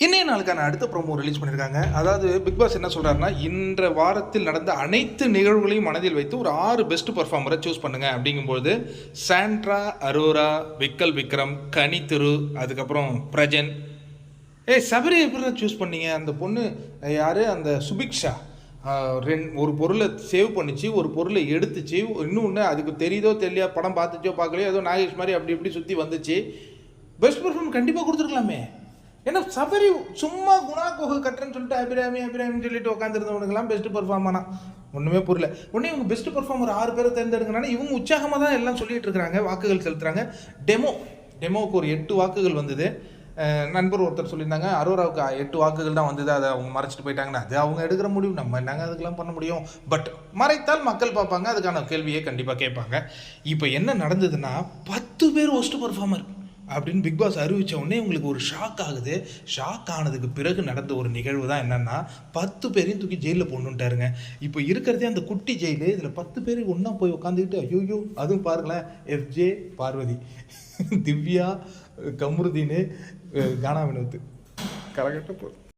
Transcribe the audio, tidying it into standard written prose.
இன்றைய நாளுக்கான அடுத்த ப்ரோமோ ரிலீஸ் பண்ணியிருக்காங்க. அதாவது பிக் பாஸ் என்ன சொல்கிறாருன்னா, இன்ற வாரத்தில் நடந்த அனைத்து நிகழ்வுகளையும் மனதில் வைத்து ஒரு 6 பெஸ்ட் பர்ஃபார்மரை சூஸ் பண்ணுங்கள் அப்படிங்கும்போது சாண்ட்ரா, அரோரா, விக்கல் விக்ரம், கனிதிரு, அதுக்கப்புறம் பிரஜன். சபரி எப்படி சூஸ் பண்ணீங்க? அந்த பொண்ணு யார்? அந்த சுபிக்ஷா ஒரு பொருளை சேவ் பண்ணிச்சு, ஒரு பொருளை எடுத்துச்சு, இன்னொன்று அதுக்கு தெரியுதோ தெரியலையா, படம் பார்த்துச்சோ பார்க்கலையோ, ஏதோ நாகேஷ் மாதிரி அப்படி இப்படி சுற்றி வந்துச்சு. பெஸ்ட் பர்ஃபார்ம் கண்டிப்பாக கொடுத்துருக்கலாமே. ஏன்னா சபரி சும்மா குணா கோகை கட்டுறேன்னு சொல்லிட்டு அபிராமின்னு சொல்லிட்டு உட்காந்துருந்தவனுக்கெல்லாம் பெஸ்ட் பர்ஃபார்மனா ஒன்றுமே புரியல. உடனே இவங்க பெஸ்ட் பர்ஃபார்மர் 6 பேரை தேர்ந்தெடுக்கனால இவங்க உற்சாகமாக தான் எல்லாம் சொல்லிட்டு இருக்கிறாங்க, வாக்குகள் செலுத்துறாங்க. டெமோவுக்கு ஒரு 8 வாக்குகள் வந்தது. நண்பர் ஒருத்தர் சொல்லியிருந்தாங்க அரோராவுக்கு 8 வாக்குகள் தான் வந்தது, அதை அவங்க மறைச்சிட்டு போயிட்டாங்கன்னா அது அவங்க எடுக்கிற முடியும், நம்ம என்னங்க அதுக்கெல்லாம் பண்ண முடியும். பட் மறைத்தால் மக்கள் பார்ப்பாங்க, அதுக்கான கேள்வியை கண்டிப்பாக கேட்பாங்க. இப்போ என்ன நடந்ததுன்னா 10 பேர் ஒஸ்ட் பர்ஃபார்மர் அப்படின்னு பிக் பாஸ் அறிவித்த உடனே உங்களுக்கு ஒரு ஷாக் ஆகுது. ஷாக் ஆனதுக்கு பிறகு நடந்த ஒரு நிகழ்வு தான் என்னென்னா 10 பேரையும் தூக்கி ஜெயிலில் போடணுன்ட்டாருங்க. இப்போ இருக்கிறதே அந்த குட்டி ஜெயிலு, இதில் 10 பேர் ஒன்றா போய் உட்காந்துக்கிட்டு ஐயோ, அதுவும் பாருங்களேன், எஃப்ஜே, பார்வதி, திவ்யா, கம்ருதீன், கானா வினோத், கரகட்ட